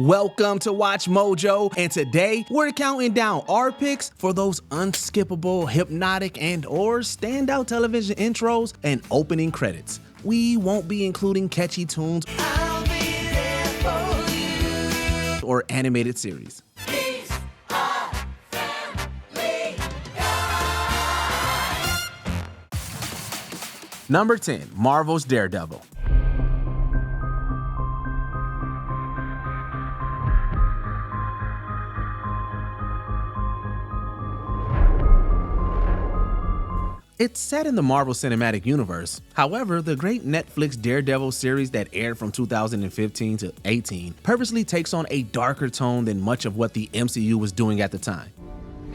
Welcome to Watch Mojo, and today we're counting down our picks for those unskippable, hypnotic, and/or standout television intros and opening credits. We won't be including catchy tunes or animated series. Number 10, Marvel's Daredevil. It's set in the Marvel Cinematic Universe. However, the great Netflix Daredevil series that aired from 2015 to 18 purposely takes on a darker tone than much of what the MCU was doing at the time.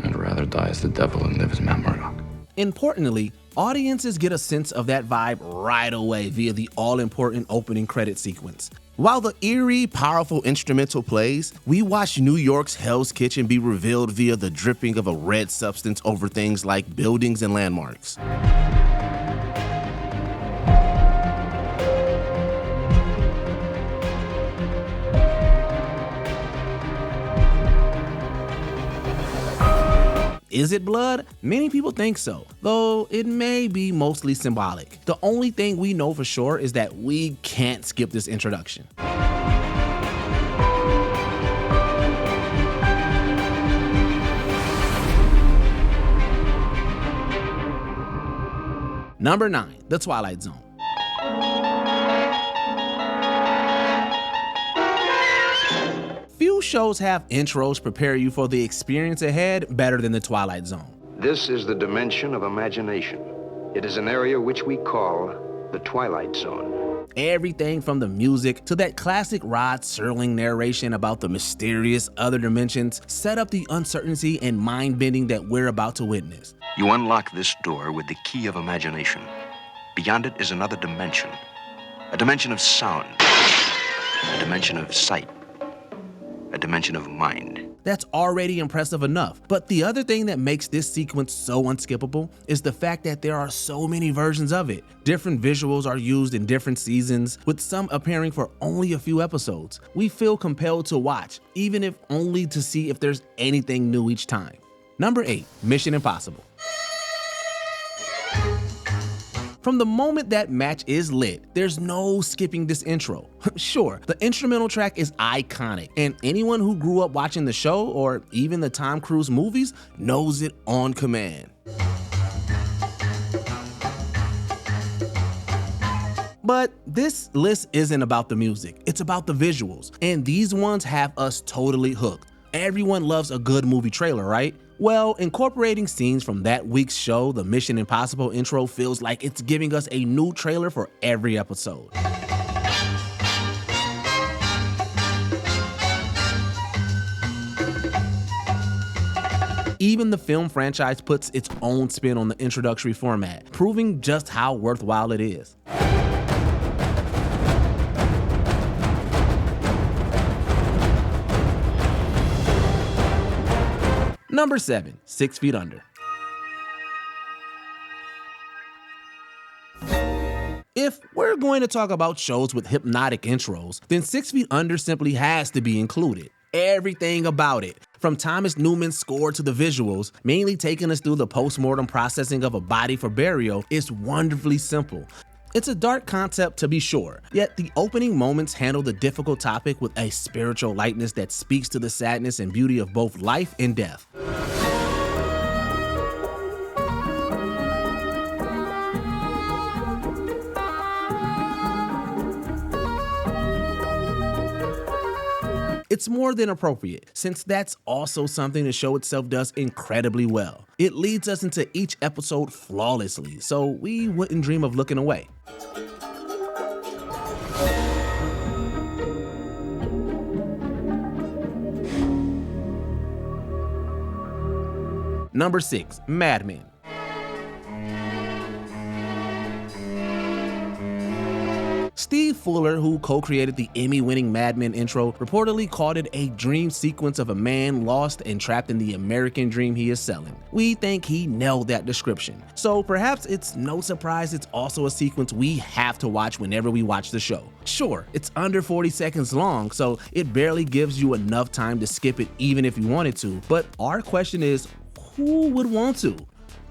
I'd rather die as the devil than live as Matt Murdock. Importantly, audiences get a sense of that vibe right away via the all-important opening credit sequence. While the eerie, powerful instrumental plays, we watch New York's Hell's Kitchen be revealed via the dripping of a red substance over things like buildings and landmarks. Is it blood? Many people think so, though it may be mostly symbolic. The only thing we know for sure is that we can't skip this introduction. Number 9, The Twilight Zone. Few shows have intros prepare you for the experience ahead better than The Twilight Zone. This is the dimension of imagination. It is an area which we call the Twilight Zone. Everything from the music to that classic Rod Serling narration about the mysterious other dimensions set up the uncertainty and mind-bending that we're about to witness. You unlock this door with the key of imagination. Beyond it is another dimension. A dimension of sound. A dimension of sight. A dimension of mind. That's already impressive enough, but the other thing that makes this sequence so unskippable is the fact that there are so many versions of it. Different visuals are used in different seasons, with some appearing for only a few episodes. We feel compelled to watch, even if only to see if there's anything new each time. Number 8, Mission Impossible. From the moment that match is lit, there's no skipping this intro. Sure, the instrumental track is iconic, and anyone who grew up watching the show or even the Tom Cruise movies knows it on command. But this list isn't about the music, it's about the visuals, and these ones have us totally hooked. Everyone loves a good movie trailer, right? Well, incorporating scenes from that week's show, the Mission Impossible intro feels like it's giving us a new trailer for every episode. Even the film franchise puts its own spin on the introductory format, proving just how worthwhile it is. Number 7, 6 Feet Under. If we're going to talk about shows with hypnotic intros, then 6 Feet Under simply has to be included. Everything about it, from Thomas Newman's score to the visuals, mainly taking us through the post-mortem processing of a body for burial, is wonderfully simple. It's a dark concept to be sure, yet the opening moments handle the difficult topic with a spiritual lightness that speaks to the sadness and beauty of both life and death. It's more than appropriate, since that's also something the show itself does incredibly well. It leads us into each episode flawlessly, so we wouldn't dream of looking away. Number 6, Madman. Steve Fuller, who co-created the Emmy-winning Madman intro, reportedly called it a dream sequence of a man lost and trapped in the American dream he is selling. We think he nailed that description. So perhaps it's no surprise it's also a sequence we have to watch whenever we watch the show. Sure, it's under 40 seconds long, so it barely gives you enough time to skip it even if you wanted to, but our question is, who would want to?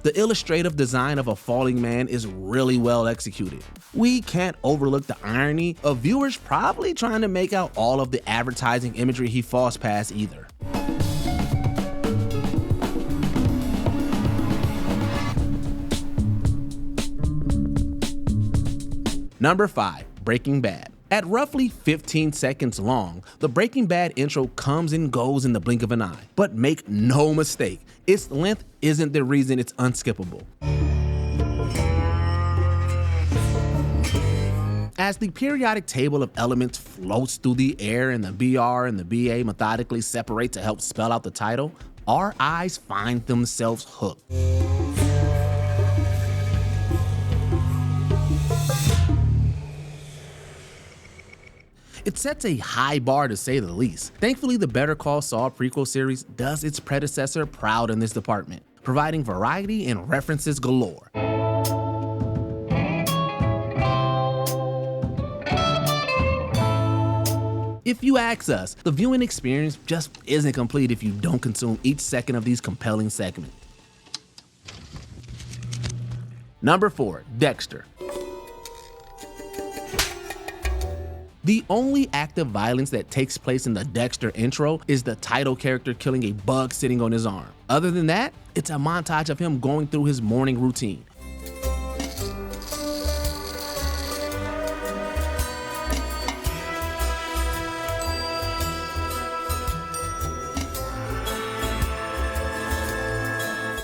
The illustrative design of a falling man is really well executed. We can't overlook the irony of viewers probably trying to make out all of the advertising imagery he falls past either. Number 5, Breaking Bad. At roughly 15 seconds long, the Breaking Bad intro comes and goes in the blink of an eye. But make no mistake, its length isn't the reason it's unskippable. As the periodic table of elements floats through the air and the BR and the BA methodically separate to help spell out the title, our eyes find themselves hooked. It sets a high bar to say the least. Thankfully, the Better Call Saul prequel series does its predecessor proud in this department, providing variety and references galore. If you ask us, the viewing experience just isn't complete if you don't consume each second of these compelling segments. Number 4, Dexter. The only active violence that takes place in the Dexter intro is the title character killing a bug sitting on his arm. Other than that, it's a montage of him going through his morning routine.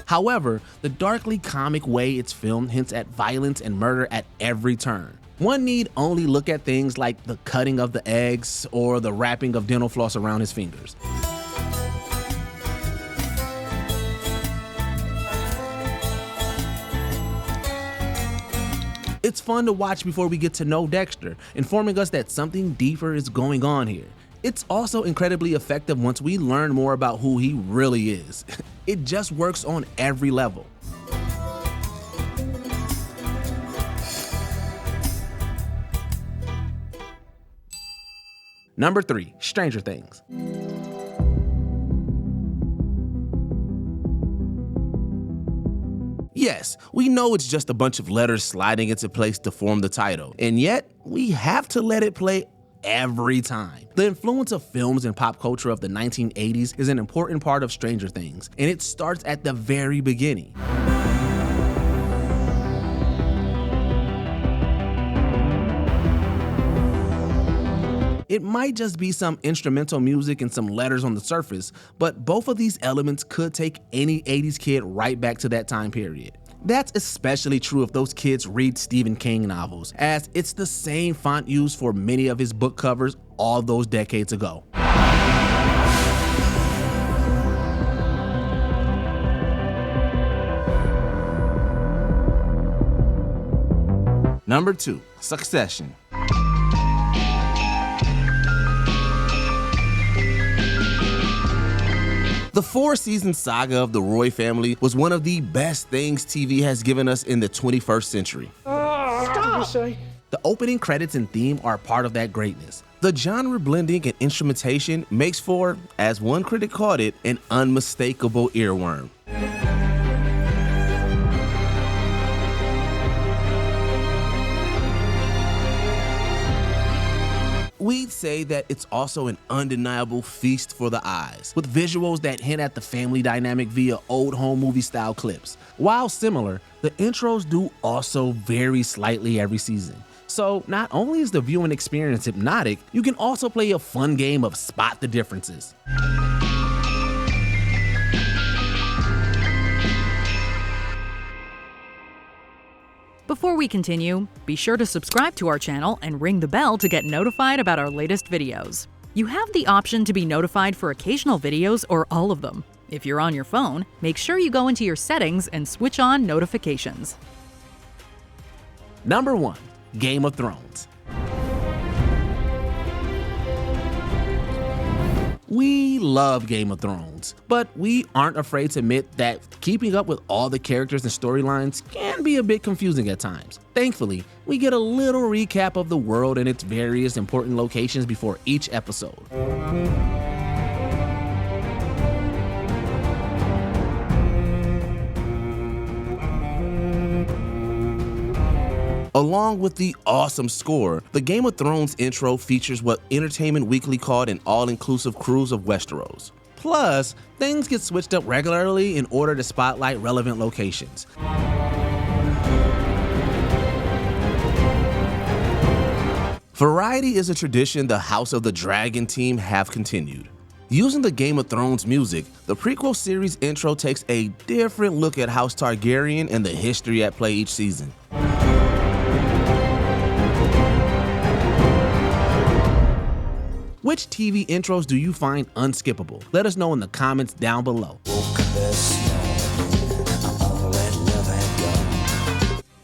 However, the darkly comic way it's filmed hints at violence and murder at every turn. One need only look at things like the cutting of the eggs or the wrapping of dental floss around his fingers. It's fun to watch before we get to know Dexter, informing us that something deeper is going on here. It's also incredibly effective once we learn more about who he really is. It just works on every level. Number 3, Stranger Things. Yes, we know it's just a bunch of letters sliding into place to form the title, and yet we have to let it play every time. The influence of films and pop culture of the 1980s is an important part of Stranger Things, and it starts at the very beginning. It might just be some instrumental music and some letters on the surface, but both of these elements could take any 80s kid right back to that time period. That's especially true if those kids read Stephen King novels, as it's the same font used for many of his book covers all those decades ago. Number 2, Succession. The 4-season saga of the Roy family was one of the best things TV has given us in the 21st century. Stop! The opening credits and theme are part of that greatness. The genre blending and instrumentation makes for, as one critic called it, an unmistakable earworm. We'd say that it's also an undeniable feast for the eyes, with visuals that hint at the family dynamic via old home movie style clips. While similar, the intros do also vary slightly every season. So not only is the viewing experience hypnotic, you can also play a fun game of spot the differences. Before we continue, be sure to subscribe to our channel and ring the bell to get notified about our latest videos. You have the option to be notified for occasional videos or all of them. If you're on your phone, make sure you go into your settings and switch on notifications. Number 1, Game of Thrones. We love Game of Thrones, but we aren't afraid to admit that keeping up with all the characters and storylines can be a bit confusing at times. Thankfully, we get a little recap of the world and its various important locations before each episode. Along with the awesome score, the Game of Thrones intro features what Entertainment Weekly called an all-inclusive cruise of Westeros. Plus, things get switched up regularly in order to spotlight relevant locations. Variety is a tradition the House of the Dragon team have continued. Using the Game of Thrones music, the prequel series intro takes a different look at House Targaryen and the history at play each season. Which TV intros do you find unskippable? Let us know in the comments down below.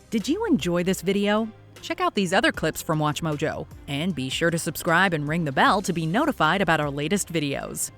Did you enjoy this video? Check out these other clips from WatchMojo, and be sure to subscribe and ring the bell to be notified about our latest videos.